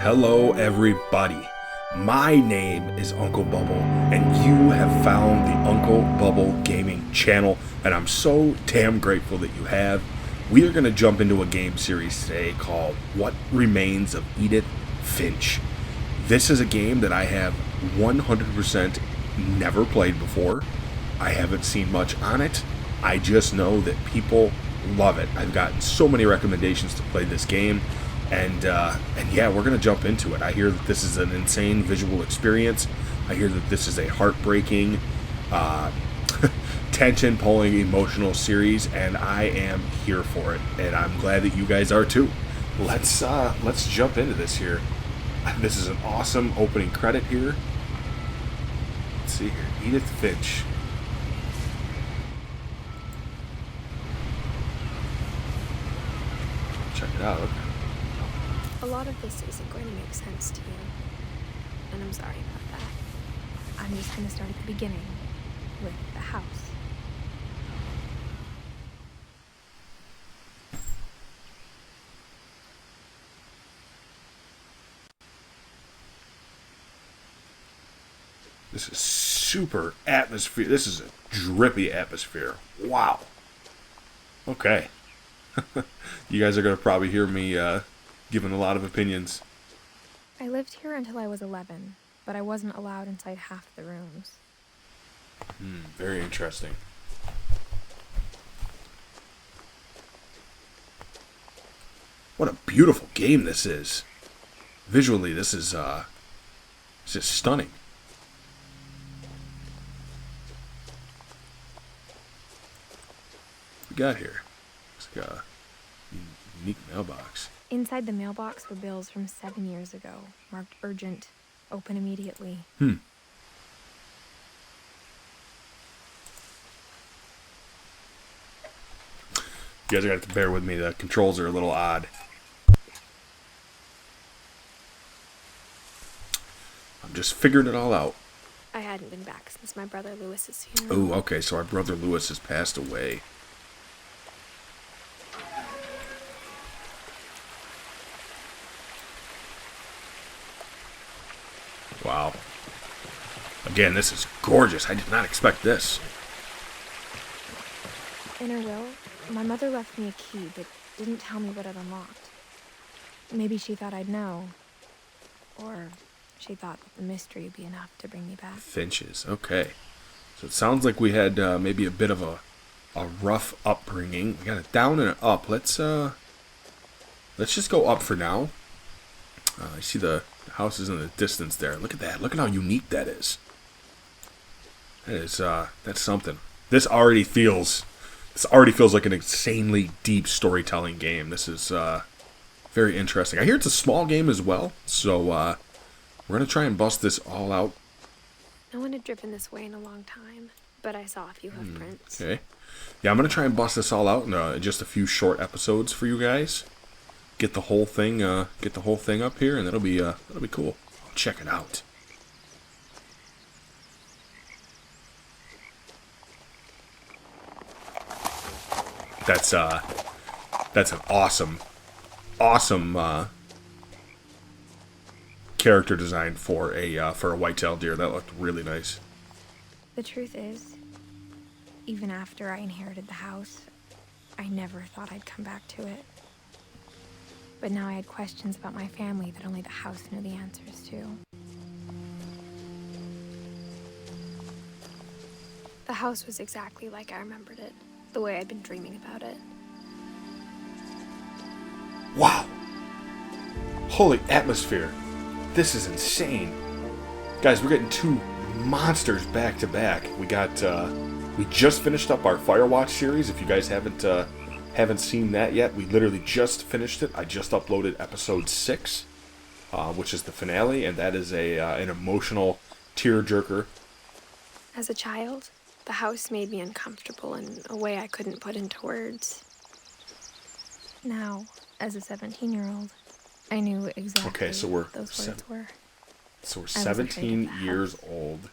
Hello, everybody. My name is Uncle Bubble, and you have found the Uncle Bubble Gaming channel, and I'm so damn grateful that you have. We are going to jump into a game series today called What Remains of Edith Finch. This is a game that I have 100% never played before. I haven't seen much on it. I just know that people love it. I've gotten so many recommendations to play this game. And yeah, we're going to jump into it. I hear that this is an insane visual experience. I hear that this is a heartbreaking, tension-pulling, emotional series, and I am here for it. And I'm glad that you guys are too. Let's jump into this here. This is an awesome opening credit here. Let's see here. Edith Finch. Check it out. A lot of this isn't going to make sense to you, and I'm sorry about that. I'm just going to start at the beginning, with the house. This is super atmosphere. This is a drippy atmosphere. Wow. Okay. You guys are going to probably hear me giving a lot of opinions. I lived here until I was 11, but I wasn't allowed inside half the rooms. Very interesting. What a beautiful game this is. Visually, this is just stunning. What we got here? It's like a unique mailbox. Inside the mailbox were bills from 7 years ago, marked urgent, open immediately. You guys are going to have to bear with me. The controls are a little odd. I'm just figuring it all out. I hadn't been back since my brother Lewis's funeral. Oh, okay, so our brother Lewis has passed away. Wow. Again, this is gorgeous. I did not expect this. In her will, my mother left me a key, but didn't tell me what it unlocked. Maybe she thought I'd know. Or she thought that the mystery would be enough to bring me back. Finches, okay. So it sounds like we had maybe a bit of a rough upbringing. We got a down and an up. Let's just go up for now. I see the houses in the distance there. Look at that. Look at how unique that is. That is that's something. This already feels like an insanely deep storytelling game. This is very interesting. I hear it's a small game as well, so we're gonna try and bust this all out. No one had driven this way in a long time, but I saw a few hoof prints. Okay. Yeah, I'm gonna try and bust this all out in just a few short episodes for you guys. Get the whole thing up here, and that'll be cool. Check it out. That's an awesome character design for a white-tailed deer. That looked really nice. The truth is, even after I inherited the house, I never thought I'd come back to it. But now I had questions about my family that only the house knew the answers to. The house was exactly like I remembered it, the way I'd been dreaming about it. Wow. Holy atmosphere. This is insane. Guys, we're getting two monsters back to back. We just finished up our Firewatch series. If you guys haven't seen that yet, we literally just finished it. I just uploaded episode 6, which is the finale, and that is an emotional tearjerker. As a child, the house made me uncomfortable in a way I couldn't put into words. Now, as a 17-year-old, I knew exactly what those words were. So we're 17 years old.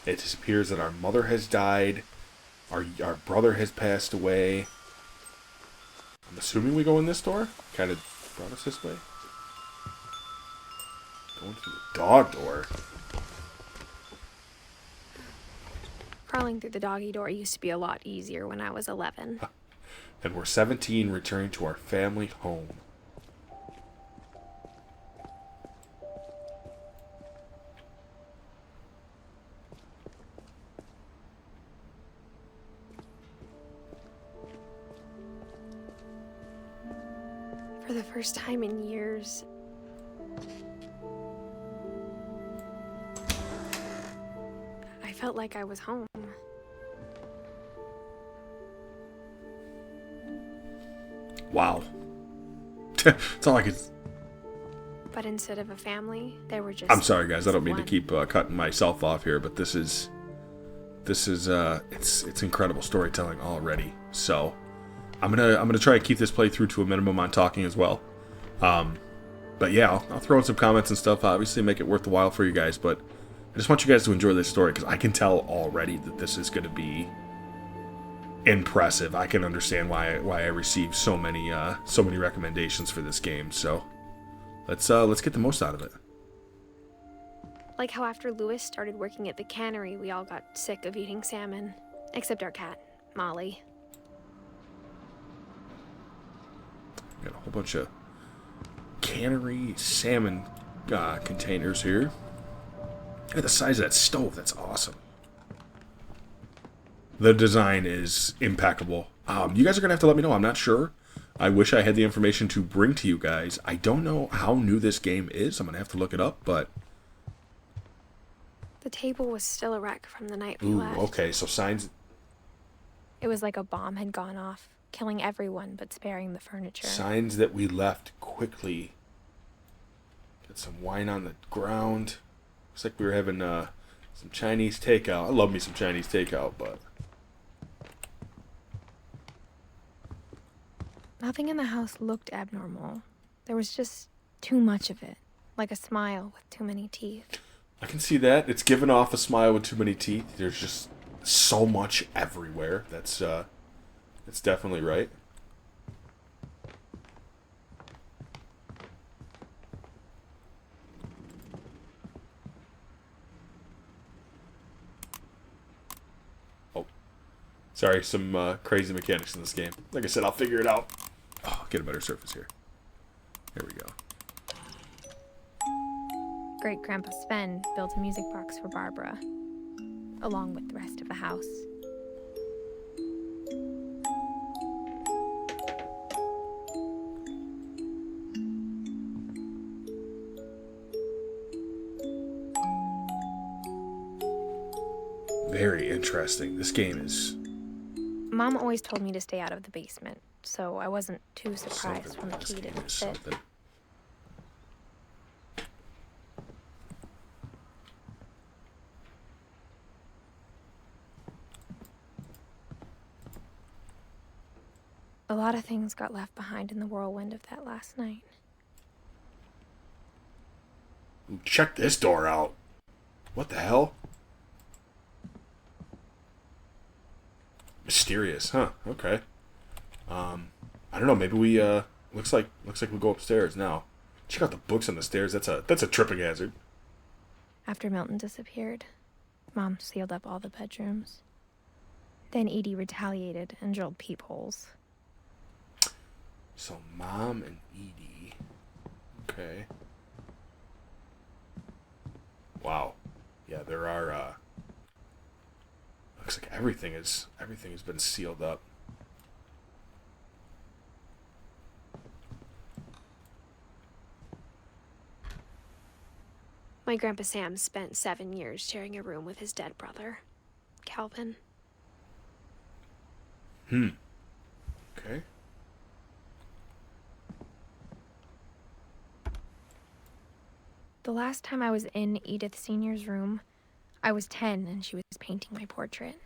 It appears that our mother has died. Our brother has passed away. I'm assuming we go in this door. Kind of brought us this way. Going through the dog door. Crawling through the doggy door used to be a lot easier when I was 11. And we're 17, returning to our family home. For the first time in years, I felt like I was home. Wow. It's not like it's... But instead of a family, there were just... I'm sorry, guys. I don't mean to one. keep cutting myself off here, but this is it's incredible storytelling already. So I'm gonna try to keep this playthrough to a minimum on talking as well. But yeah, I'll throw in some comments and stuff. Obviously, make it worth the while for you guys. But I just want you guys to enjoy this story because I can tell already that this is going to be impressive. I can understand why I received so many recommendations for this game. So let's get the most out of it. Like how after Lewis started working at the cannery, we all got sick of eating salmon. Except our cat, Molly. Got a whole bunch of cannery salmon containers here. Look at the size of that stove. That's awesome. The design is impeccable. You guys are going to have to let me know. I'm not sure. I wish I had the information to bring to you guys. I don't know how new this game is. I'm going to have to look it up, but... The table was still a wreck from the night we Ooh, left. okay, so signs... It was like a bomb had gone off, killing everyone but sparing the furniture. Signs that we left quickly. Got some wine on the ground. Looks like we were having some Chinese takeout. I love me some Chinese takeout, but... Nothing in the house looked abnormal. There was just too much of it, like a smile with too many teeth. I can see that. It's giving off a smile with too many teeth. There's just so much everywhere. That's definitely right. Oh, sorry, some crazy mechanics in this game. Like I said, I'll figure it out. Oh, I'll get a better surface here. There we go. Great-Grandpa Sven built a music box for Barbara, along with the rest of the house. Very interesting. This game is... Mom always told me to stay out of the basement, so I wasn't too surprised when the key didn't fit. Something. A lot of things got left behind in the whirlwind of that last night. Ooh, check this door out. What the hell? Mysterious, huh? Okay. I don't know. Maybe we looks like we go upstairs now. Check out the books on the stairs. That's a tripping hazard. After Milton disappeared, Mom sealed up all the bedrooms. Then Edie retaliated and drilled peepholes. So Mom and Edie. Okay. Wow. Yeah, there are looks like everything has been sealed up. My Grandpa Sam spent 7 years sharing a room with his dead brother, Calvin. Okay. The last time I was in Edith Sr.'s room, I was 10 and she was painting my portrait.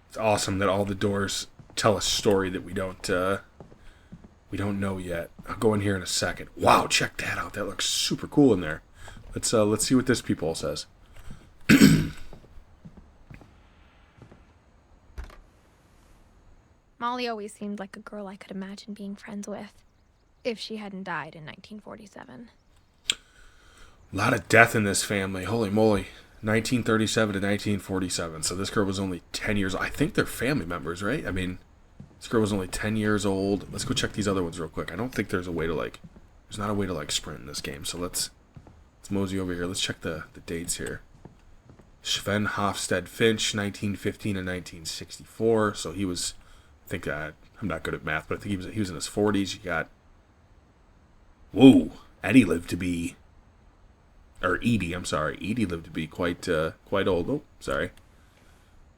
It's awesome that all the doors tell a story that we don't know yet. I'll go in here in a second. Wow, check that out. That looks super cool in there. Let's see what this peephole says. Molly always seemed like a girl I could imagine being friends with. If she hadn't died in 1947. A lot of death in this family. Holy moly. 1937 to 1947. So this girl was only 10 years old. I think they're family members, right? I mean, this girl was only 10 years old. Let's go check these other ones real quick. I don't think there's a way to there's not a way to sprint in this game. So let's mosey over here. Let's check the dates here. Sven Hofstede Finch, 1915 and 1964. So he was, I think, I'm not good at math, but I think he was in his 40s. You got, whoa, Eddie lived to be, or Edie, I'm sorry. Edie lived to be quite old. Oh, sorry.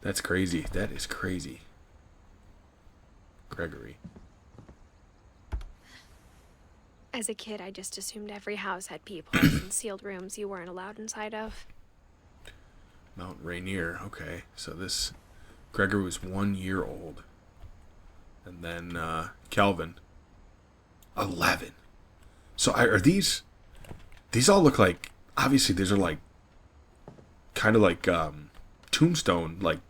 That's crazy. That is crazy. Gregory. As a kid, I just assumed every house had peepholes and sealed rooms you weren't allowed inside of. Mount Rainier. Okay, so this Gregory was 1 year old, and then Calvin, 11. So are these all look like? Obviously, these are like kind of like tombstone, like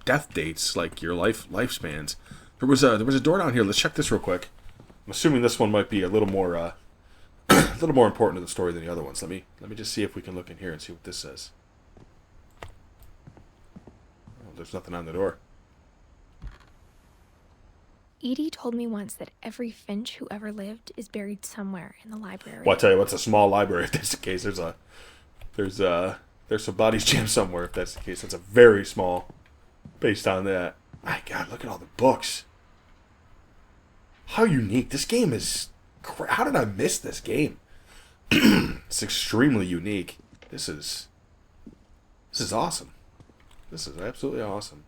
death dates, like your lifespans. There was a door down here. Let's check this real quick. I'm assuming this one might be a little more a little more important to the story than the other ones. Let me just see if we can look in here and see what this says. Oh, there's nothing on the door. Edie told me once that every Finch who ever lived is buried somewhere in the library. Well, I tell you, what's a small library? If that's the case, there's some bodies jammed somewhere. If that's the case, that's a very small. Based on that, my God, look at all the books. How unique this game is! How did I miss this game? It's extremely unique. This is awesome. This is absolutely awesome.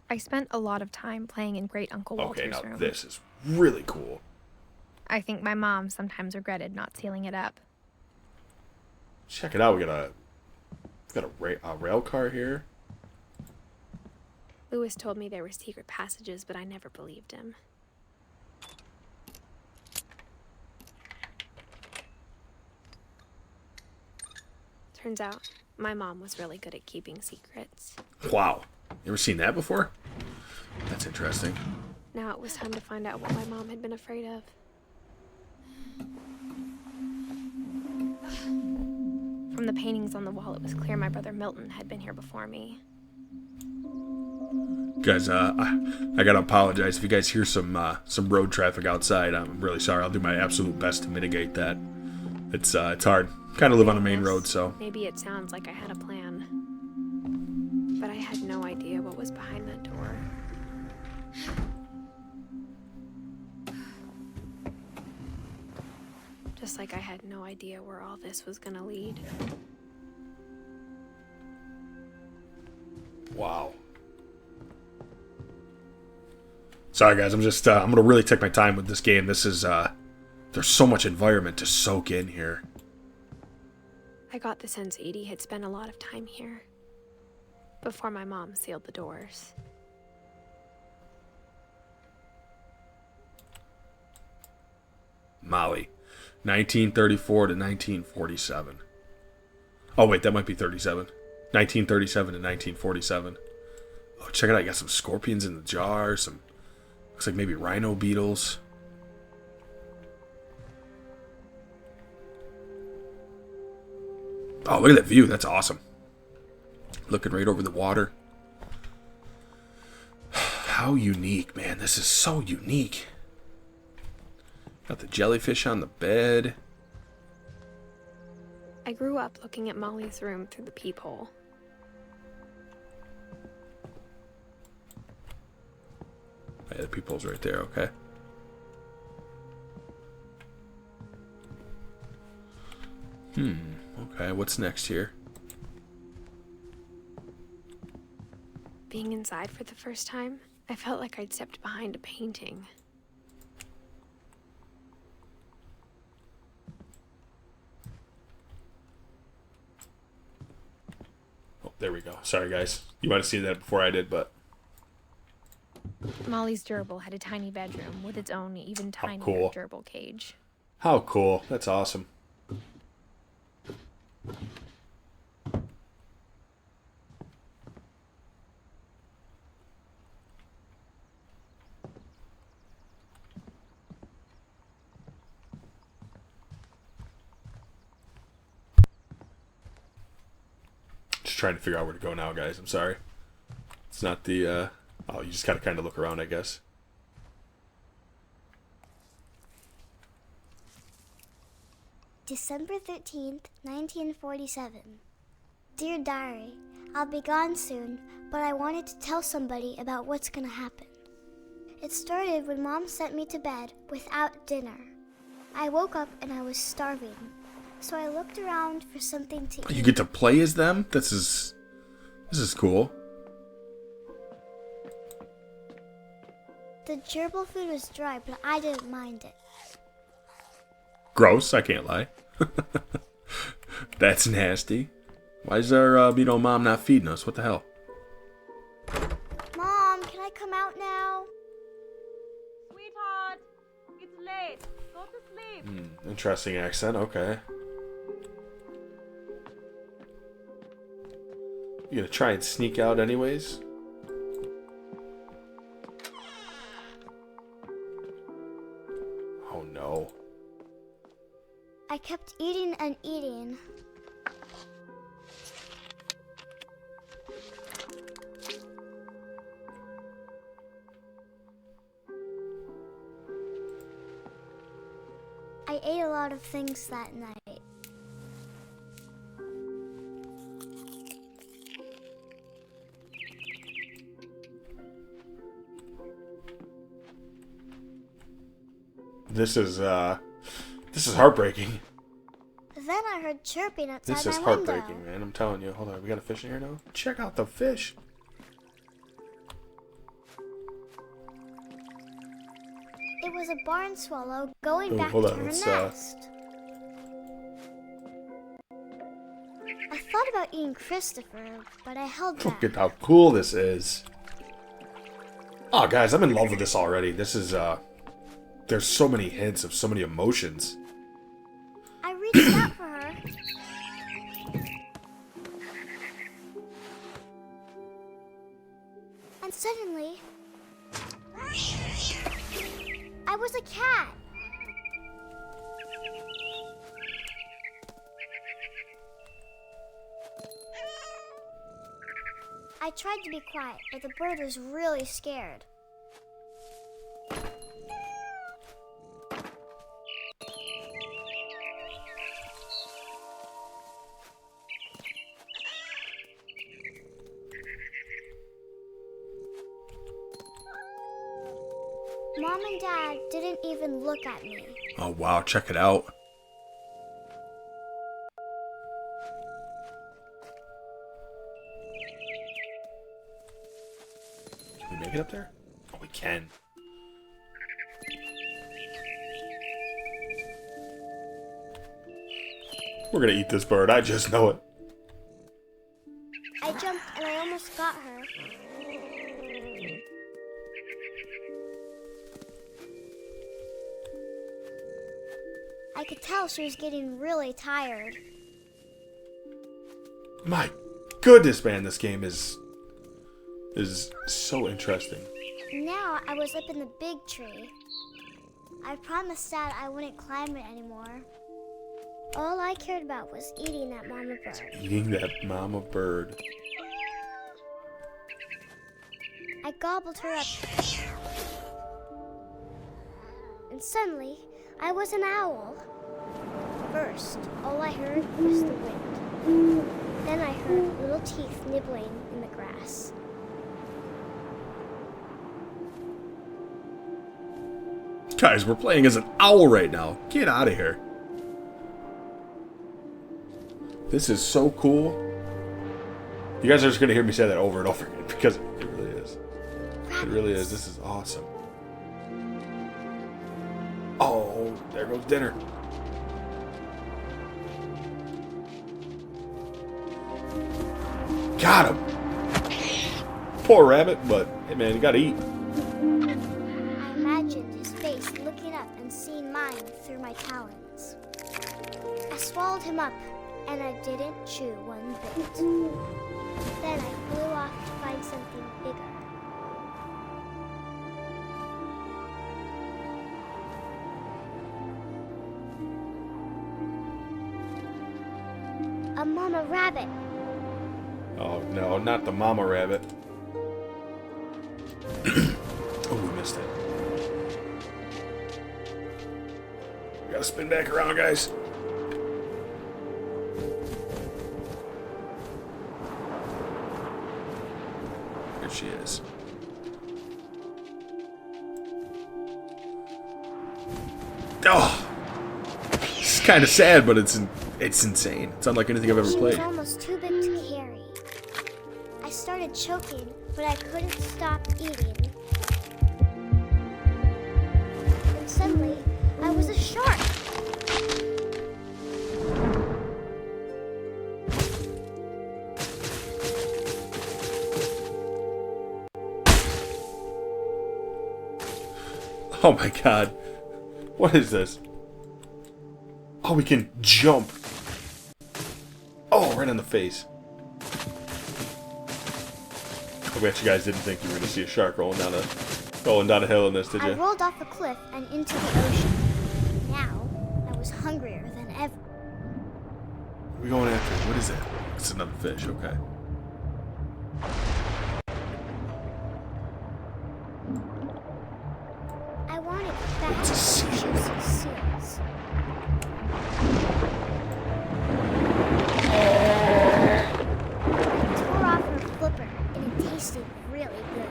I spent a lot of time playing in Great Uncle Walter's room. This is really cool. I think my mom sometimes regretted not sealing it up. Check it out. We got a rail car here. Lewis told me there were secret passages, but I never believed him. Turns out, my mom was really good at keeping secrets. Wow. You ever seen that before? That's interesting. Now it was time to find out what my mom had been afraid of. From the paintings on the wall, it was clear my brother Milton had been here before me. Guys, I gotta apologize if you guys hear some road traffic outside. I'm really sorry. I'll do my absolute best to mitigate that. It's hard. Kind of live on a main road, so. Maybe it sounds like I had a plan, but I had no idea what was behind that door. Just like I had no idea where all this was gonna lead. Wow. Sorry guys, I'm gonna really take my time with this game. This is there's so much environment to soak in here. I got the sense Edie had spent a lot of time here before my mom sealed the doors. Molly, 1934 to 1947. Oh wait, that might be 37. 1937 to 1947. Oh, check it out. You got some scorpions in the jar. Some looks like maybe rhino beetles. Oh, look at that view. That's awesome. Looking right over the water. How unique, man. This is so unique. Got the jellyfish on the bed. I grew up looking at Molly's room through the peephole. Yeah, the peephole's right there, okay. Okay, what's next here? Being inside for the first time, I felt like I'd stepped behind a painting. Oh, there we go. Sorry, guys. You might have seen that before I did, but... Molly's gerbil had a tiny bedroom with its own even tinier cool. gerbil cage. How cool. That's awesome. trying to figure out where to go now, guys. I'm sorry. It's not the, oh, you just gotta kind of look around, I guess. December 13th, 1947. Dear Diary, I'll be gone soon, but I wanted to tell somebody about what's gonna happen. It started when Mom sent me to bed without dinner. I woke up and I was starving, so I looked around for something to eat. You get to play as them? This is cool. The gerbil food was dry, but I didn't mind it. Gross, I can't lie. That's nasty. Why is our mom not feeding us? What the hell? Mom, can I come out now? Sweetheart, it's late. Go to sleep. Interesting accent, okay. You gonna try and sneak out anyways? Oh no. I kept eating and eating. I ate a lot of things that night. This is heartbreaking. Then I heard chirping outside This my is window. heartbreaking, man. I'm telling you. Hold on, we got a fish in here now? Check out the fish. It was a barn swallow going Ooh, back hold to on, her let's, nest. I thought about eating Christopher, but I held back. Look at how cool this is. Oh, guys, I'm in love with this already. This is, there's so many hints of so many emotions. I reached out for her. And suddenly, I was a cat. I tried to be quiet, but the bird was really scared. Mom and Dad didn't even look at me. Oh, wow, check it out. Can we make it up there? Oh, we can. We're gonna eat this bird, I just know it. I jumped and I almost got her. I could tell she was getting really tired. My goodness, man, this game is so interesting. Now I was up in the big tree. I promised Dad I wouldn't climb it anymore. All I cared about was eating that mama bird. Eating that mama bird. I gobbled her up. And suddenly, I was an owl. First, all I heard was the wind. Then I heard little teeth nibbling in the grass. Guys, we're playing as an owl right now. Get out of here. This is so cool. You guys are just going to hear me say that over and over again because it really is. It really is. This is awesome. Oh, there goes dinner. Got him. Poor rabbit, but hey man, you gotta eat. I imagined his face looking up and seeing mine through my talons. I swallowed him up, and I didn't chew one bit. Then I flew off to find something bigger. A mama rabbit. Oh no, not the mama rabbit. Oh, we missed it. We gotta spin back around, guys. Here she is. Oh! This is kind of sad, but it's insane. It's unlike anything I've ever She played. was almost too big to carry. I started choking, but I couldn't stop eating. And suddenly, I was a shark. Oh my god. What is this? Oh, we can jump. Oh, right in the face. I bet you guys didn't think you were going to see a shark rolling down a hill in this, did I you? rolled off a cliff and into the ocean. Now, I was hungrier than ever. What are we going after? What is that? It's another fish, okay. I wanted It's a fat, seal. juicy seals. I tore off her flipper, and it tasted really good.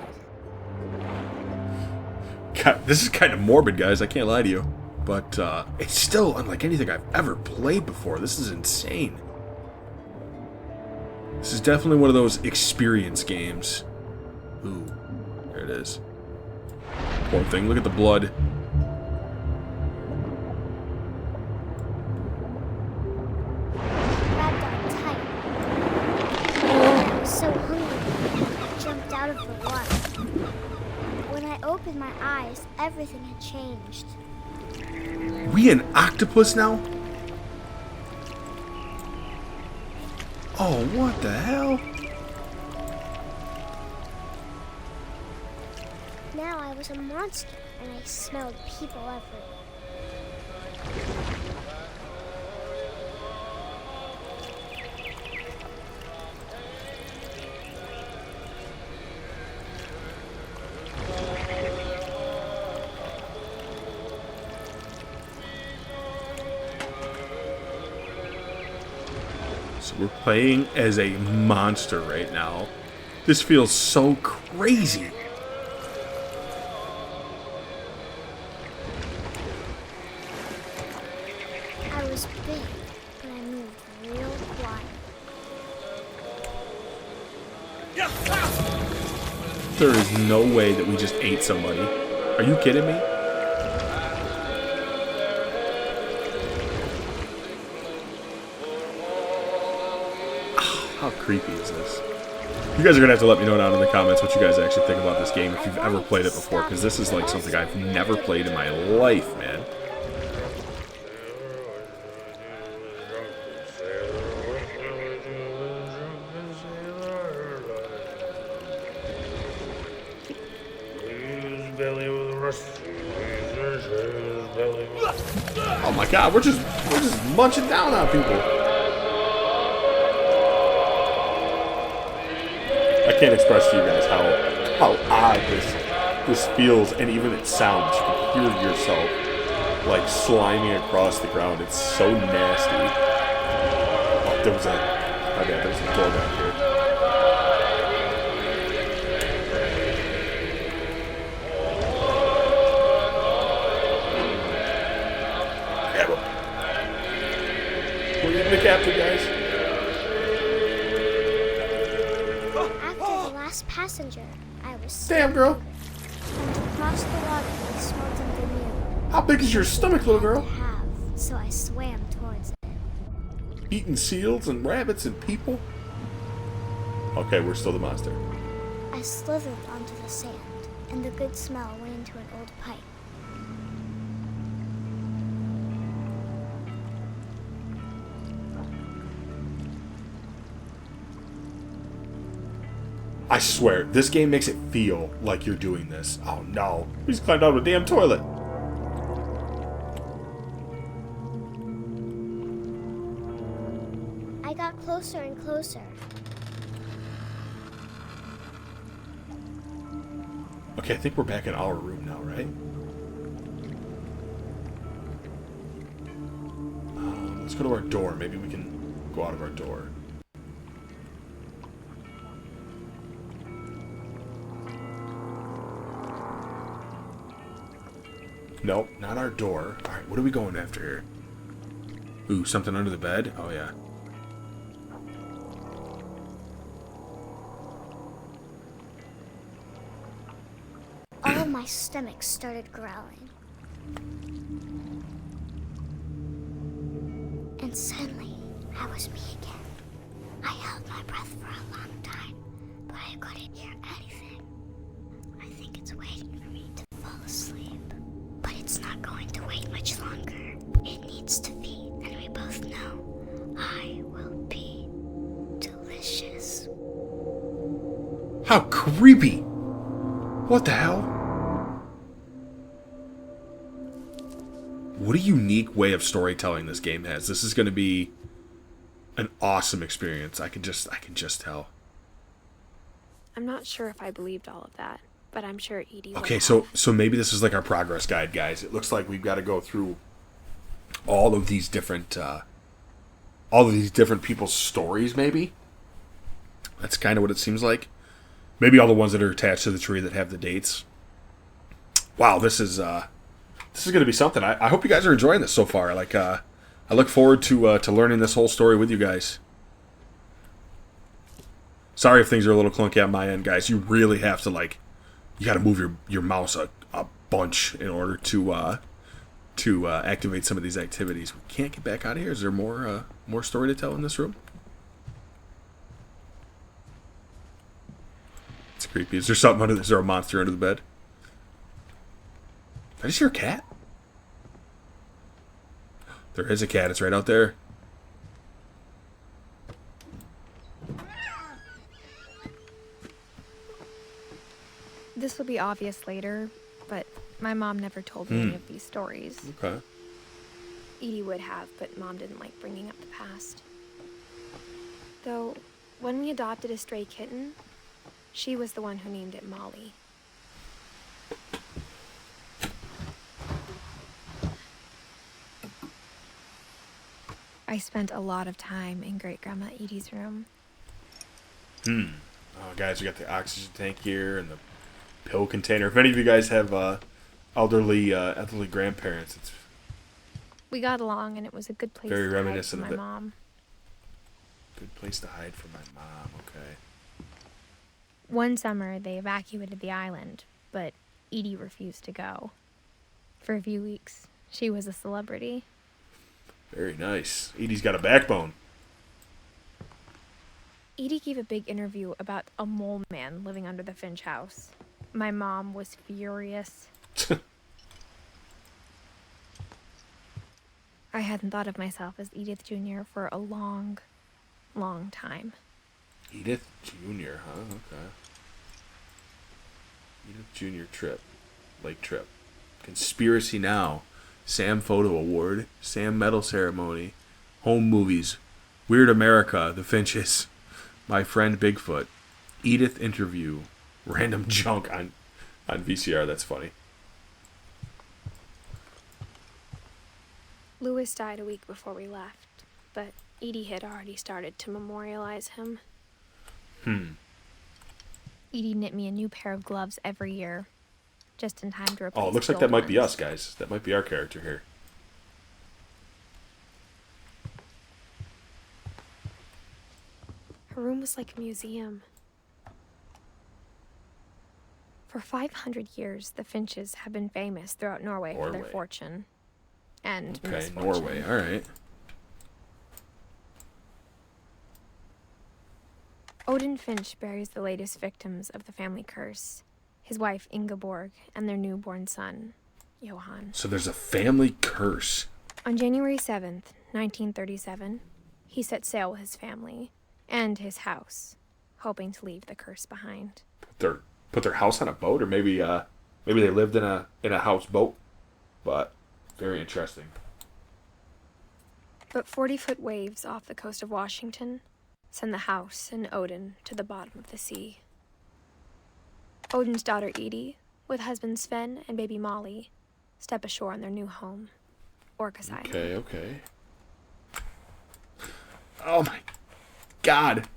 God, this is kind of morbid, guys. I can't lie to you. But it's still unlike anything I've ever played before. This is insane. This is definitely one of those experience games. Ooh, there it is. Poor thing. Look at the blood. Grabbed on tight. I was so hungry, I jumped out of the water. When I opened my eyes, everything had changed. We an octopus now? Oh, what the hell? Now I was a monster, and I smelled people everywhere. So we're playing as a monster right now. This feels so crazy. I was big, but I moved real quiet. There is no way that we just ate somebody. Are you kidding me? How creepy is this? You guys are gonna have to let me know down in the comments what you guys actually think about this game if you've ever played it before, because this is like something I've never played in my life, man. Oh my god, we're just munching down on people. I can't express to you guys how odd this feels, and even it sounds. You can hear yourself like sliming across the ground. It's so nasty. Oh, there was a door back here. Grab him. We're getting the captain, guys. After the last passenger, I was Damn, girl. and to cross the water, I smelled something new. How big is your stomach, little girl? I have, so I swam towards it. Eating seals and rabbits and people? Okay, we're still the monster. I slithered onto the sand, and the good smell went into an old pipe. I swear, this game makes it feel like you're doing this. Oh no, we just climbed out of a damn toilet. I got closer and closer. Okay, I think we're back in our room now, right? Let's go to our door. Maybe we can go out of our door. Nope, not our door. Alright, what are we going after here? Ooh, something under the bed? Oh, yeah. All my stomach started growling. And suddenly, I was me again. I held my breath for a long time, but I couldn't hear anything. I think it's waiting for me to fall asleep. But it's not going to wait much longer. It needs to feed, and we both know I will be delicious. How creepy! What the hell? What a unique way of storytelling this game has. This is going to be an awesome experience. I can just tell. I'm not sure if I believed all of that, but I'm sure Edie Okay, would so maybe this is like our progress guide, guys. It looks like we've got to go through all of these different people's stories. Maybe that's kind of what it seems like. Maybe all the ones that are attached to the tree that have the dates. Wow, this is going to be something. I hope you guys are enjoying this so far. Like, I look forward to learning this whole story with you guys. Sorry if things are a little clunky on my end, guys. You really have to you got to move your mouse a bunch in order to activate some of these activities. We can't get back out of here. Is there more story to tell in this room? It's creepy. Is there a monster under the bed? Did I just hear a cat? There is a cat. It's right out there. This will be obvious later, but my mom never told me any of these stories. Okay. Edie would have, but Mom didn't like bringing up the past. Though, when we adopted a stray kitten, she was the one who named it Molly. I spent a lot of time in Great-Grandma Edie's room. Oh, guys, we got the oxygen tank here and the pill container. If any of you guys have elderly grandparents, it's We got along, and it was a good place very to hide reminiscent from of my it. mom. Good place to hide from my mom. Okay. One summer, they evacuated the island, but Edie refused to go. For a few weeks, she was a celebrity. Very nice. Edie's got a backbone. Edie gave a big interview about a mole man living under the Finch house. My mom was furious. I hadn't thought of myself as Edith Jr. for a long, long time. Edith Jr., huh? Okay. Edith Jr. trip. Lake trip. Conspiracy Now. Sam Photo Award. Sam Medal Ceremony. Home Movies. Weird America. The Finches. My Friend Bigfoot. Edith Interview. Random junk on VCR. That's funny. Louis died a week before we left, but Edie had already started to memorialize him. Edie knit me a new pair of gloves every year, just in time to replace Oh, it looks like the that old might be ones. us, guys. That might be our character here. Her room was like a museum. For 500 years, the Finches have been famous throughout Norway for their Norway. fortune and Okay, misfortune. Norway. All right. Odin Finch buries the latest victims of the family curse, his wife Ingeborg and their newborn son, Johan. So there's a family curse. On January 7th, 1937, he set sail with his family and his house, hoping to leave the curse behind. Put their house on a boat, or maybe they lived in a houseboat. But very interesting. But 40-foot waves off the coast of Washington send the house and Odin to the bottom of the sea. Odin's daughter Edie with husband Sven and baby Molly step ashore on their new home, Orcas Island. Okay. Oh my God.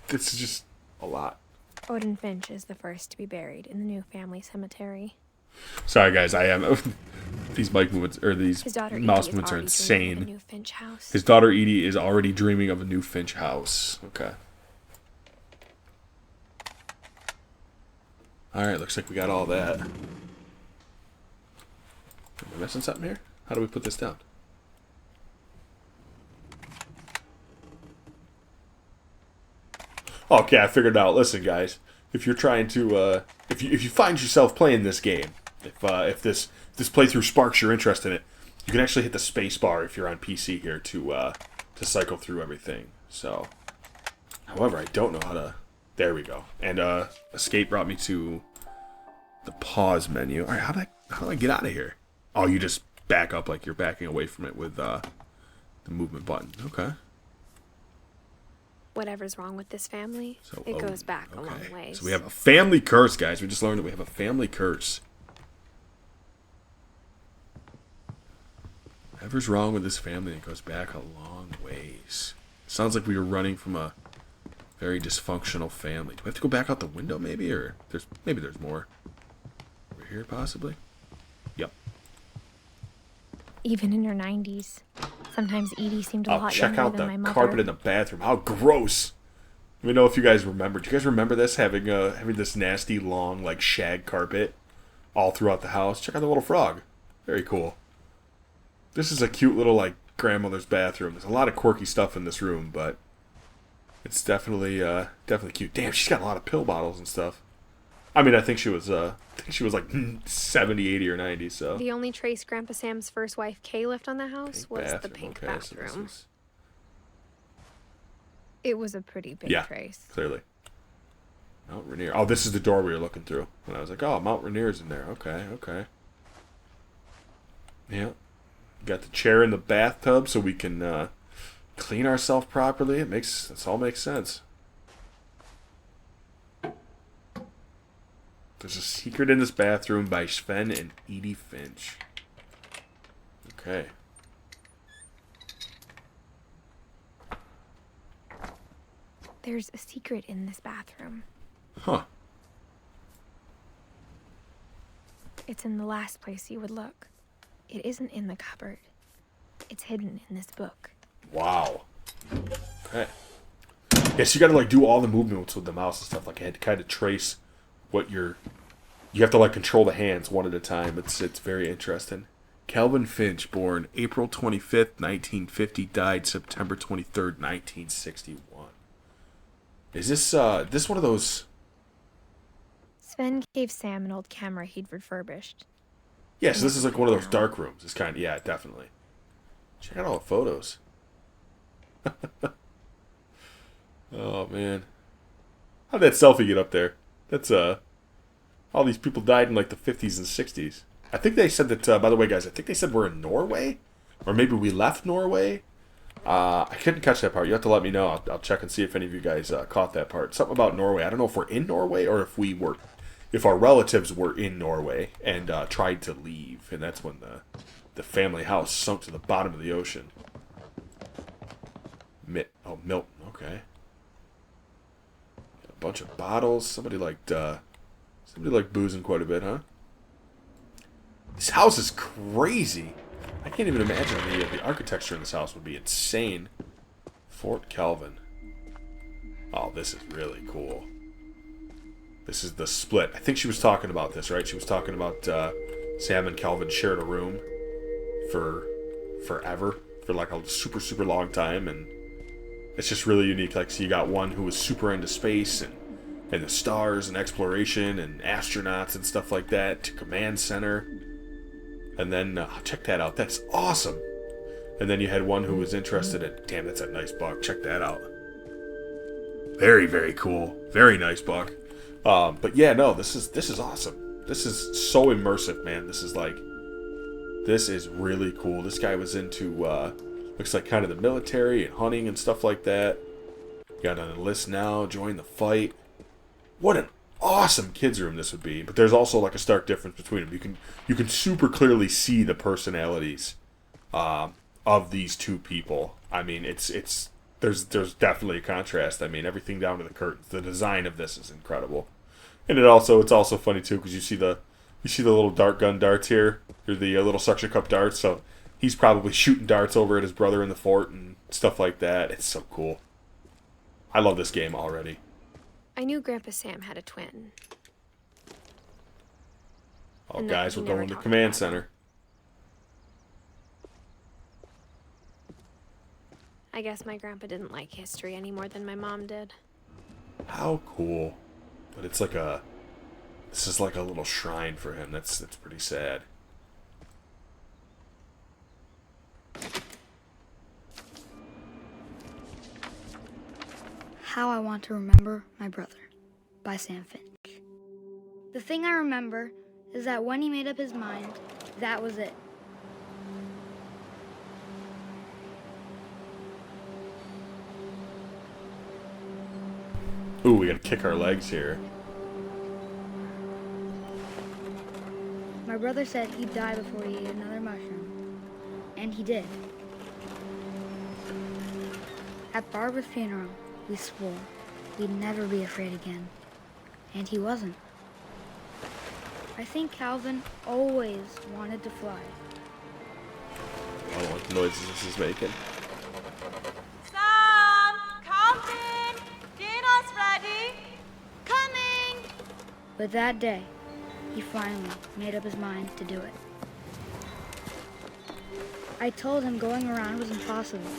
This is just a lot. Odin Finch is the first to be buried in the new family cemetery. Sorry guys, I am these mic movements or these His daughter mouse Edie is movements are already dreaming of a insane. new Finch house. His daughter Edie is already dreaming of a new Finch house. Okay. Alright, looks like we got all that. Am I missing something here? How do we put this down? Okay, I figured it out. Listen, guys, if you're trying to, if you find yourself playing this game, if this playthrough sparks your interest in it, you can actually hit the space bar if you're on PC here to cycle through everything. So, however, I don't know how to. There we go. And escape brought me to the pause menu. All right, how do I get out of here? Oh, you just back up like you're backing away from it with the movement button. Okay. Whatever's wrong with this family, So, it goes back a long okay. ways. So we have a family curse, guys. We just learned that we have a family curse. Whatever's wrong with this family, it goes back a long ways. Sounds like we were running from a very dysfunctional family. Do we have to go back out the window, maybe? Or maybe there's more. Over here, possibly? Yep. Even in her 90s, sometimes Edie seemed a Oh, lot check younger out than the my mother. carpet in the bathroom. How gross. Let me know if you guys remember. Do you guys remember this? Having this nasty, long, like, shag carpet all throughout the house? Check out the little frog. Very cool. This is a cute little, like, grandmother's bathroom. There's a lot of quirky stuff in this room, but it's definitely cute. Damn, she's got a lot of pill bottles and stuff. I mean, I think she was like 70, 80, or 90, so. The only trace Grandpa Sam's first wife, Kay, left on the house was the pink Okay, so this bathroom. was- It was a pretty big yeah, trace. clearly. Mount Rainier. Oh, this is the door we were looking through. And I was like, oh, Mount Rainier's in there. Okay. Yeah. Got the chair in the bathtub so we can clean ourselves properly. This all makes sense. There's a secret in this bathroom by Sven and Edith Finch. Okay. There's a secret in this bathroom. Huh. It's in the last place you would look. It isn't in the cupboard. It's hidden in this book. Wow. Okay. Yes, you gotta like do all the movements with the mouse and stuff. Like I had to kind of trace what you have to like control the hands one at a time. It's very interesting. Calvin Finch, born April 25th, 1950, died September 23rd, 1961. Is this one of those? Sven gave Sam an old camera he'd refurbished. Yeah, so this is like one of those dark rooms. It's kind of, yeah, definitely. Check out all the photos. Oh man, how'd that selfie get up there? That's all these people died in like the 50s and 60s. I think they said that. By the way, guys, I think they said we're in Norway, or maybe we left Norway. I couldn't catch that part. You have to let me know. I'll check and see if any of you guys caught that part. Something about Norway. I don't know if we're in Norway or if our relatives were in Norway and tried to leave, and that's when the family house sunk to the bottom of the ocean. Milton. Okay. A bunch of bottles. Somebody liked boozing quite a bit, huh? This house is crazy. I can't even imagine the architecture in this house would be insane. Fort Calvin. Oh, this is really cool. This is the split. I think she was talking about this, right? She was talking about Sam and Calvin shared a room for forever, for like a super, super long time, and it's just really unique. Like, so you got one who was super into space and the stars and exploration and astronauts and stuff like that, to command center. And then, check that out. That's awesome. And then you had one who was interested in, damn, that's a nice buck. Check that out. Very, very cool. Very nice buck. But yeah, no, this is awesome. This is so immersive, man. This is really cool. This guy was into, looks like kind of the military and hunting and stuff like that. Got to enlist now, join the fight. What an awesome kids room this would be. But there's also like a stark difference between them. You can super clearly see the personalities of these two people. I mean, there's definitely a contrast. I mean, everything down to the curtains. The design of this is incredible, and it's also funny too because you see the little dart gun darts here, or the little suction cup darts. So he's probably shooting darts over at his brother in the fort and stuff like that. It's so cool. I love this game already. I knew Grandpa Sam had a twin. Oh, And that guys, he we're never going to talked command about center. I guess my grandpa didn't like history any more than my mom did. How cool! But this is like a little shrine for him. That's pretty sad. How I Want to Remember My Brother by Sam Finch. The thing I remember is that when he made up his mind, that was it. Ooh, we gotta kick our legs here. My brother said he'd die before he ate another mushroom. And he did. At Barbara's funeral, we swore we'd never be afraid again. And he wasn't. I think Calvin always wanted to fly. I don't like the noises this is making. Sam, come in. Dinner's ready. Coming! But that day, he finally made up his mind to do it. I told him going around was impossible.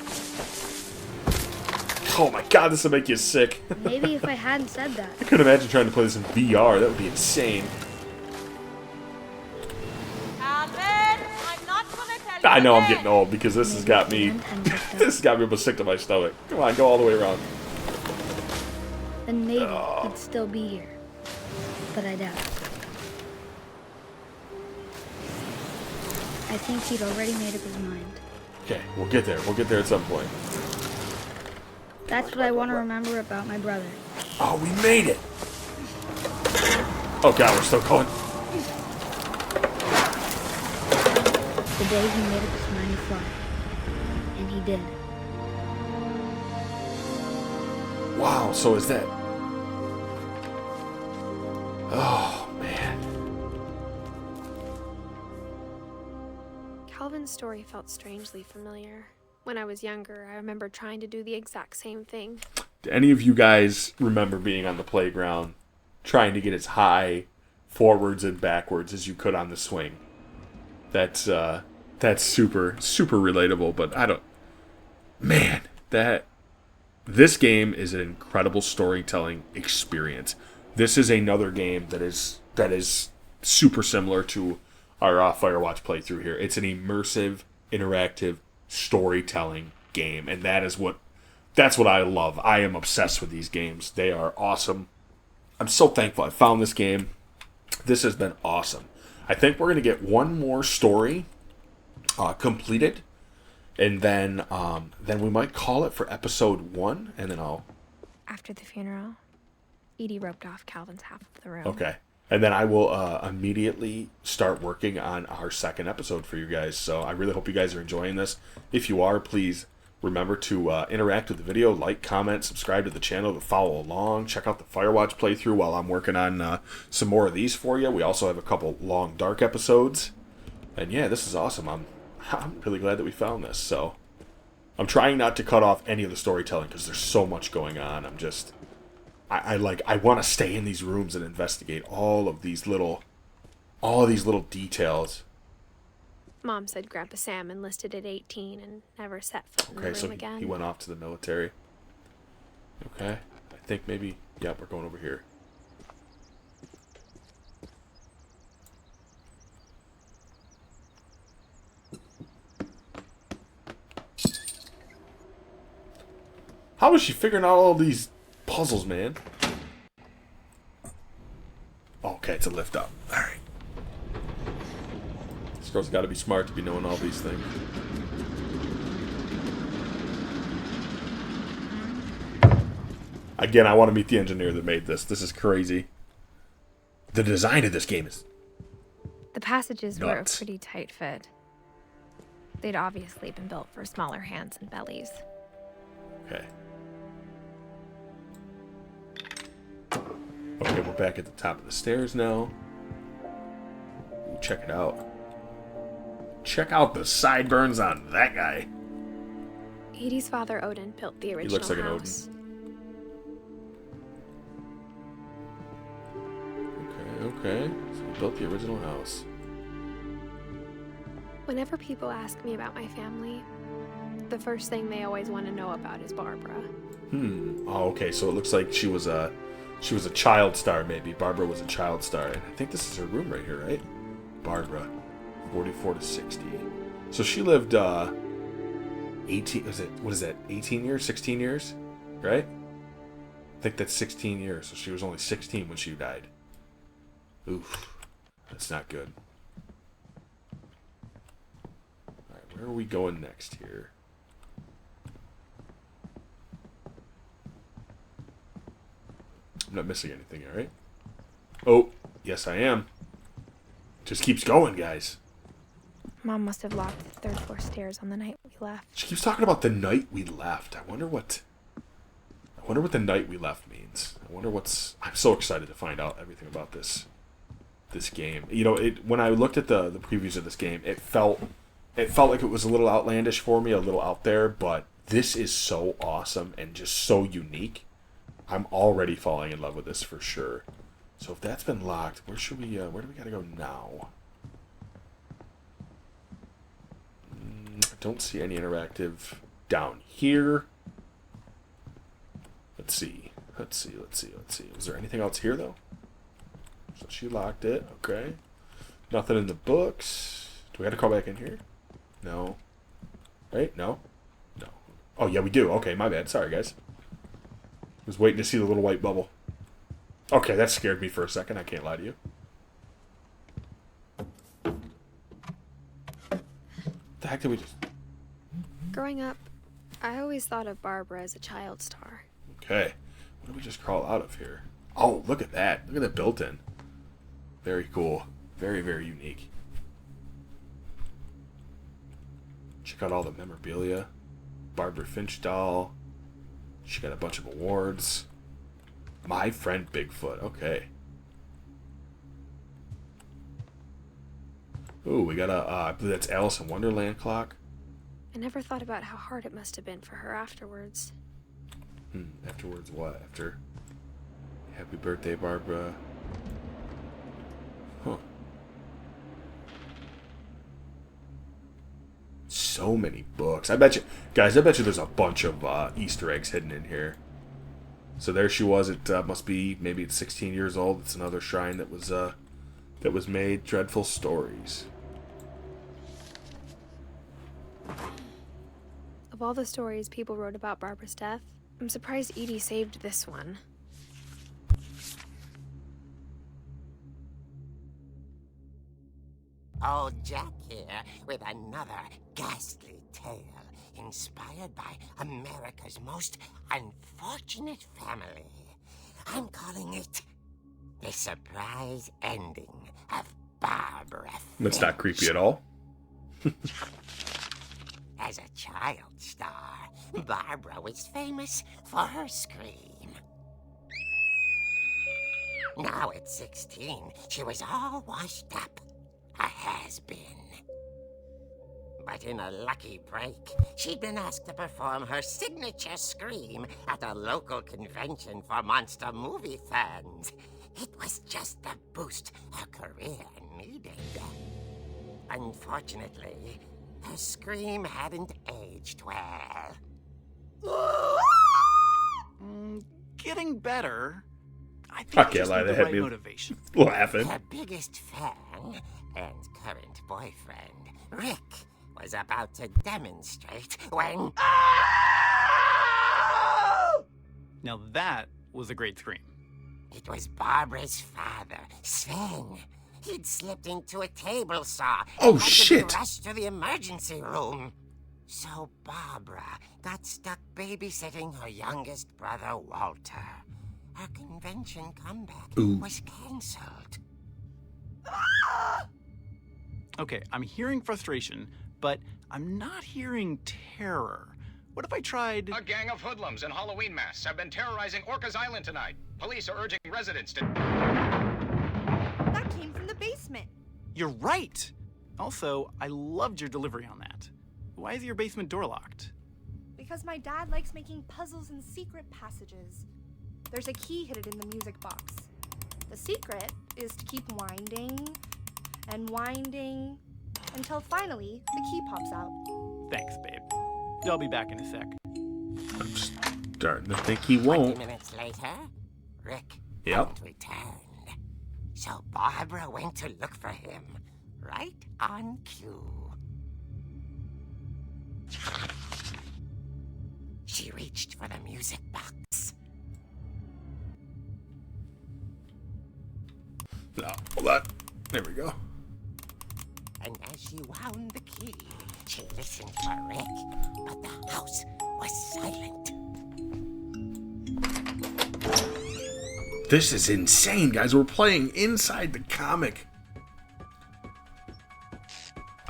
Oh my god, this will make you sick. Maybe if I hadn't said that. I couldn't imagine trying to play this in VR. That would be insane. Calvin, I'm not gonna tell you. I know I'm again. getting old because this has got me. This has got me almost sick to my stomach. Come on, go all the way around. Then maybe he'd still be here. But I doubt it. I think he'd already made up his mind. Okay, we'll get there. We'll get there at some point. That's what I want to remember about my brother. Oh, we made it! Oh god, we're still going. The day he made up his mind to fly. And he did. Wow, so is that... Oh, man. Calvin's story felt strangely familiar. When I was younger, I remember trying to do the exact same thing. Do any of you guys remember being on the playground trying to get as high forwards and backwards as you could on the swing? That's super, super relatable, but I don't... Man, this game is an incredible storytelling experience. This is another game that is super similar to our Firewatch playthrough here. It's an immersive, interactive storytelling game, and that's what I love. I am obsessed with these games. They are awesome. I'm so thankful I found this game. This has been awesome. I think we're going to get one more story completed, and then we might call it for episode 1, and then I'll... After the funeral, Edie roped off Calvin's half of the room. Okay. And then I will immediately start working on our second episode for you guys. So I really hope you guys are enjoying this. If you are, please remember to interact with the video, like, comment, subscribe to the channel to follow along. Check out the Firewatch playthrough while I'm working on some more of these for you. We also have a couple long dark episodes. And yeah, this is awesome. I'm really glad that we found this. So I'm trying not to cut off any of the storytelling because there's so much going on. I want to stay in these rooms and investigate all these little details. Mom said Grandpa Sam enlisted at 18 and never set foot in the room Okay, so again. he went off to the military. Okay, I think maybe, yeah, we're going over here. How is she figuring out all these puzzles, man? Okay, it's a lift up. Alright. This girl's got to be smart to be knowing all these things. Again, I want to meet the engineer that made this. This is crazy. The design of this game is The passages were a nuts. pretty tight fit. They'd obviously been built for smaller hands and bellies. Okay. Okay, we're back at the top of the stairs now. Ooh, check it out. Check out the sideburns on that guy. Edie's father, Odin, built the original looks like an Odin. house. Okay. So he built the original house. Whenever people ask me about my family, the first thing they always want to know about is Barbara. Oh, okay. So it looks like she was a child star, maybe. Barbara was a child star. And I think this is her room right here, right? Barbara, 44 to 60. So she lived 18, what is that, 18 years, 16 years, right? I think that's 16 years. So she was only 16 when she died. Oof. That's not good. Alright, where are we going next here? I'm not missing anything, alright? Oh, yes I am. Just keeps going, guys. Mom must have locked the third floor stairs on the night we left. She keeps talking about the night we left. I wonder what the night we left means. I'm so excited to find out everything about this game. You know, when I looked at the previews of this game, it felt like it was a little outlandish for me, a little out there, but this is so awesome and just so unique. I'm already falling in love with this for sure. So if that's been locked, where do we gotta go now? I don't see any interactive down here. Let's see. Was there anything else here though? So she locked it. Okay. Nothing in the books. Do we have to call back in here? No. Right? No? No. Oh, yeah, we do. Okay, my bad. Sorry, guys. Was waiting to see the little white bubble. Okay, that scared me for a second. I can't lie to you. The heck did we just... Growing up, I always thought of Barbara as a child star. Okay. What did we just crawl out of here? Oh, look at that. Look at that built-in. Very cool. Very, very unique. Check out all the memorabilia. Barbara Finch doll. She got a bunch of awards. My Friend Bigfoot. Okay. Ooh, we got I believe that's Alice in Wonderland clock. I never thought about how hard it must have been for her afterwards. Afterwards what? After Happy Birthday, Barbara. Huh. So many books. I bet you there's a bunch of Easter eggs hidden in here. So there she was. It must be, maybe it's 16 years old. It's another shrine that was made. Dreadful Stories. Of all the stories people wrote about Barbara's death, I'm surprised Edie saved this one. Old Jack here with another ghastly tale inspired by America's most unfortunate family. I'm calling it The Surprise Ending of Barbara Finch. That's not creepy at all. As a child star, Barbara was famous for her scream. Now at 16, she was all washed up. A has-been. But in a lucky break, she'd been asked to perform her signature scream at a local convention for monster movie fans. It was just the boost her career needed. Unfortunately, her scream hadn't aged well. Getting better. I think I I can't just lie, need that the had right me motivation. laughing. Her biggest fan and current boyfriend, Rick, was about to demonstrate when... Now that was a great scream. It was Barbara's father, Sven. He'd slipped into a table saw. Oh, and had to shit. be rushed to the emergency room. So Barbara got stuck babysitting her youngest brother, Walter. her convention comeback Ooh. was cancelled. Okay, I'm hearing frustration, but I'm not hearing terror. What if I tried... A gang of hoodlums in Halloween masks have been terrorizing Orcas Island tonight. Police are urging residents to... That came from the basement. You're right! Also, I loved your delivery on that. Why is your basement door locked? Because my dad likes making puzzles and secret passages. There's a key hidden in the music box. The secret is to keep winding and winding until finally the key pops out. Thanks, babe. I'll be back in a sec. I'm starting to think he 20 won't. minutes later, Rick Yep. hadn't returned. So Barbara went to look for him, right on cue. She reached for the music box. No, hold on. There we go. And as she wound the key, she listened for Rick, but the house was silent. This is insane, guys. We're playing inside the comic.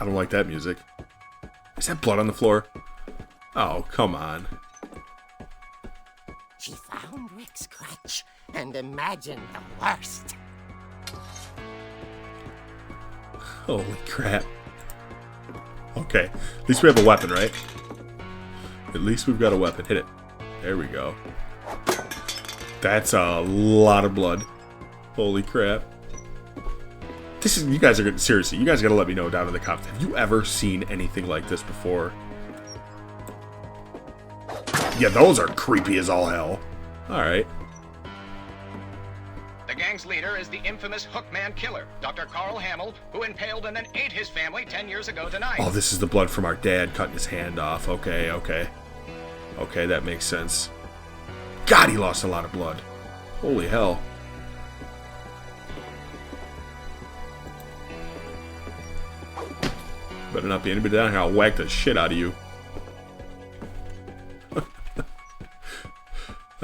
I don't like that music. Is that blood on the floor? Oh, come on. She found Rick's crutch and imagined the worst. Holy crap. Okay. At least we have a weapon, right? At least we've got a weapon. Hit it. There we go. That's a lot of blood. Holy crap. This is... You guys are... Seriously, you guys gotta let me know down in the comments. Have you ever seen anything like this before? Yeah, those are creepy as all hell. Alright. The gang's leader is the infamous Hookman killer, Dr. Carl Hamill, who impaled and then ate his family 10 years ago tonight. Oh, this is the blood from our dad cutting his hand off. Okay, okay. Okay, that makes sense. God, he lost a lot of blood. Holy hell. Better not be anybody down here. I'll whack the shit out of you.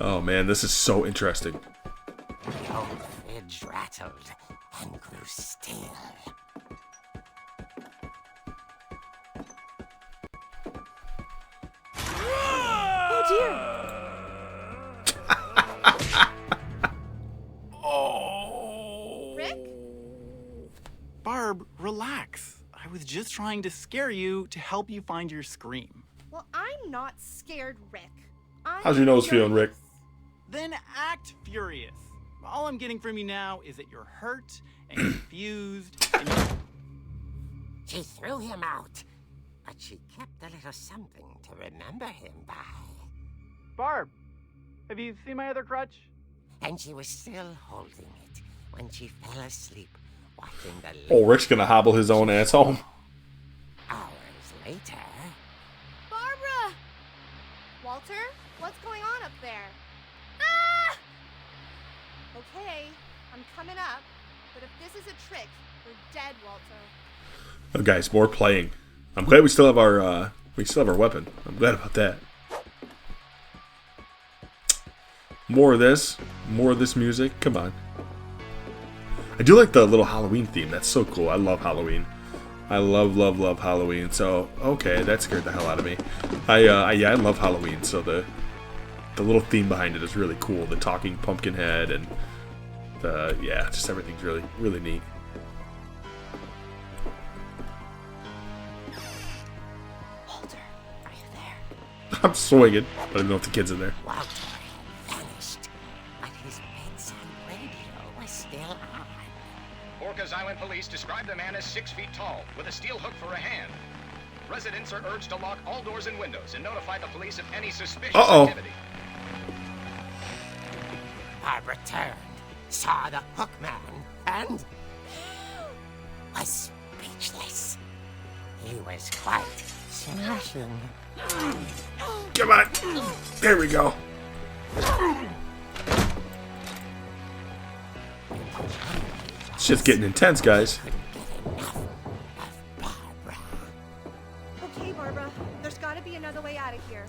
Oh man, this is so interesting. The old fridge rattled and grew still. Oh dear! Oh! Rick? Barb, relax. I was just trying to scare you to help you find your scream. Well, I'm not scared, Rick. I'm How's your nose feeling, Rick? furious. Then act furious. All I'm getting from you now is that you're hurt and confused and you're... She threw him out, but she kept a little something to remember him by. Barb, have you seen my other crutch? And she was still holding it when she fell asleep, watching the Oh, Rick's gonna hobble his own ass home. hours later. Barbara! Walter, what's going on up there? Ah! Okay, I'm coming up, but if this is a trick, we're dead, Walter. Oh, guys, more playing. I'm glad we still have our weapon. I'm glad about that. More of this music. Come on. I do like the little Halloween theme. That's so cool. I love Halloween. I love Halloween. So okay, that scared the hell out of me. I love Halloween. So the little theme behind it is really cool. The talking pumpkin head and just everything's really neat. Walter, are you there? I'm swinging, but I don't know if the kid's in there. Walter had vanished, but his bedside radio was still on. Orcas Island police describe the man as 6 feet tall, with a steel hook for a hand. Residents are urged to lock all doors and windows and notify the police of any suspicious activity. Barbara turned, saw the hook man, and was speechless. He was quite smashing. Come on. There we go. It's just getting intense, guys. Okay, Barbara, there's gotta be another way out of here.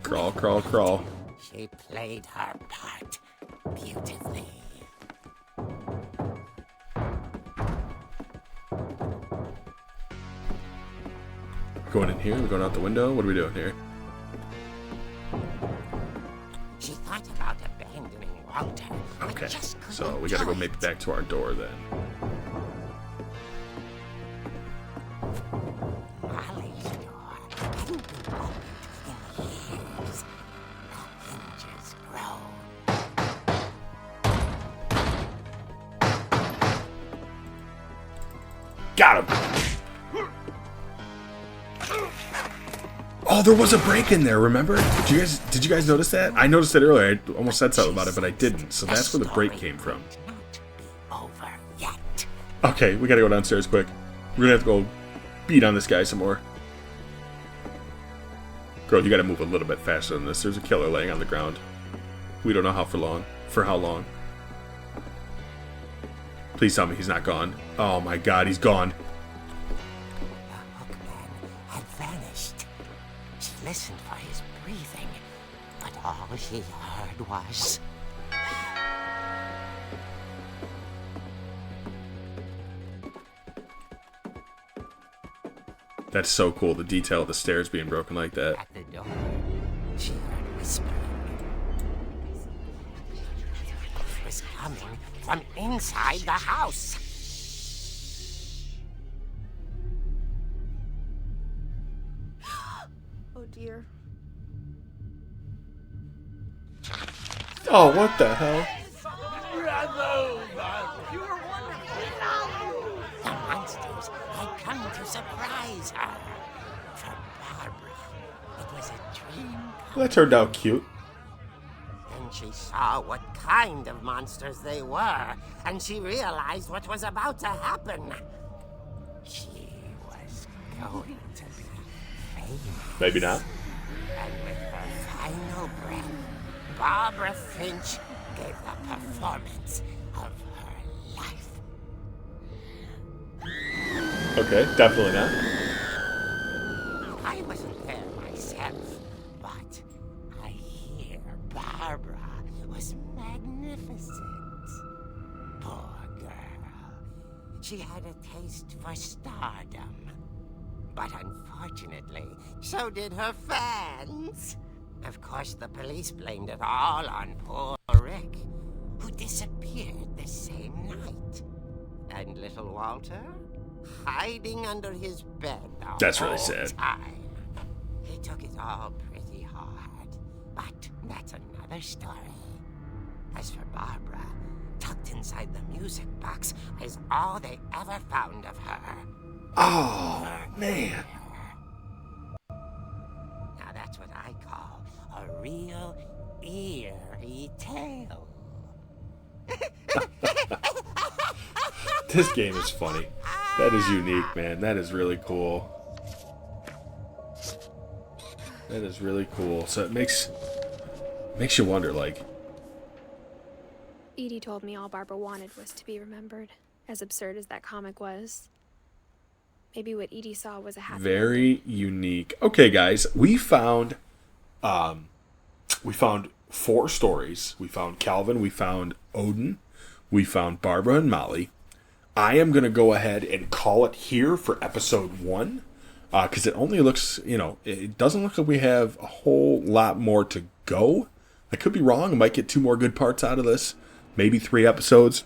Crawl, crawl, crawl. She played her part, beautifully. Going in here? We're going out the window? What are we doing here? She thought about abandoning Walter. but Okay, just so couldn't we gotta do go maybe it. back to our door then. Molly's door hadn't been opened in years. The hinges grow. Got him! Oh, there was a break in there, remember? Did you guys notice that? I noticed it earlier. I almost said something about it, but I didn't. So that's where the break came from. Not over yet. Okay, we gotta go downstairs quick. We're gonna have to go beat on this guy some more. Girl, you gotta move a little bit faster than this. There's a killer laying on the ground. We don't know for how long. Please tell me he's not gone. Oh my god, he's gone. The hookman had vanished. She listened for his breathing, but all she heard was... That's so cool, the detail of the stairs being broken like that. At the door, she heard whispering. It was coming from inside the house. Oh dear. Oh, what the hell? The monsters had come to surprise her. For Barbara, it was a dream. Well, that turned out cute. Then she saw what kind of monsters they were, and she realized what was about to happen. She was going to be famous. Maybe not. And with her final breath, Barbara Finch gave the performance of her life. Okay, definitely not. I wasn't there myself, but I hear Barbara was magnificent. Poor girl. She had a taste for stardom. But unfortunately, so did her fans. Of course, the police blamed it all on poor Rick, who disappeared the same night. And little Walter, hiding under his bed the That's really whole sad. time. He took it all pretty hard, but that's another story. As for Barbara, tucked inside the music box is all they ever found of her. Oh, man. Now that's what I call a real eerie tale. This game is funny. That is unique, man. That is really cool. That is really cool. So it makes you wonder, like... Edie told me all Barbara wanted was to be remembered, as absurd as that comic was. Maybe what Edie saw was a happy Very unique. Okay, guys, we found 4 stories. We found Calvin, we found Odin, we found Barbara and Molly. I am going to go ahead and call it here for episode 1, because it only looks, it doesn't look like we have a whole lot more to go. I could be wrong. I might get 2 more good parts out of this, maybe 3 episodes.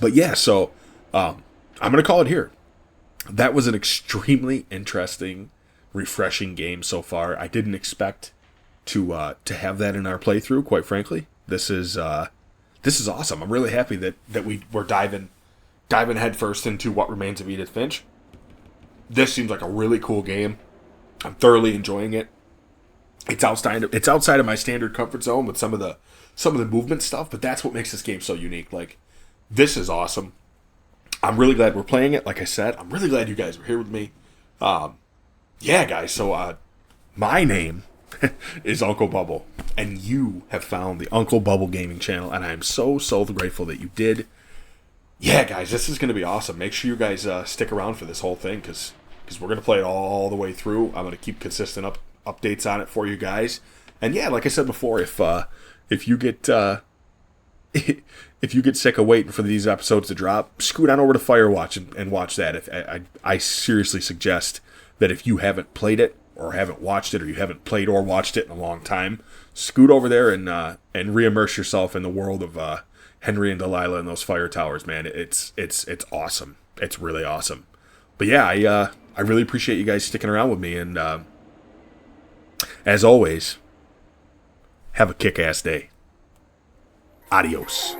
But yeah, so I'm going to call it here. That was an extremely interesting, refreshing game so far. I didn't expect to have that in our playthrough, quite frankly. This is awesome. I'm really happy that we're diving headfirst into What Remains of Edith Finch. This seems like a really cool game. I'm thoroughly enjoying it. It's outside of my standard comfort zone with some of the movement stuff, but that's what makes this game so unique. Like, this is awesome. I'm really glad we're playing it. Like I said, I'm really glad you guys were here with me. Yeah, guys. So my name is Uncle Bubble, and you have found the Uncle Bubble Gaming channel, and I am so grateful that you did. Yeah, guys, this is going to be awesome. Make sure you guys stick around for this whole thing, because we're going to play it all the way through. I'm going to keep consistent updates on it for you guys. And yeah, like I said before, if you get if you get sick of waiting for these episodes to drop, scoot on over to Firewatch and watch that. I seriously suggest that if you haven't played it or haven't watched it, or you haven't played or watched it in a long time, scoot over there and re-immerse yourself in the world of Henry and Delilah and those fire towers, man. It's awesome. It's really awesome. But yeah, I really appreciate you guys sticking around with me, and as always, have a kick-ass day. Adios.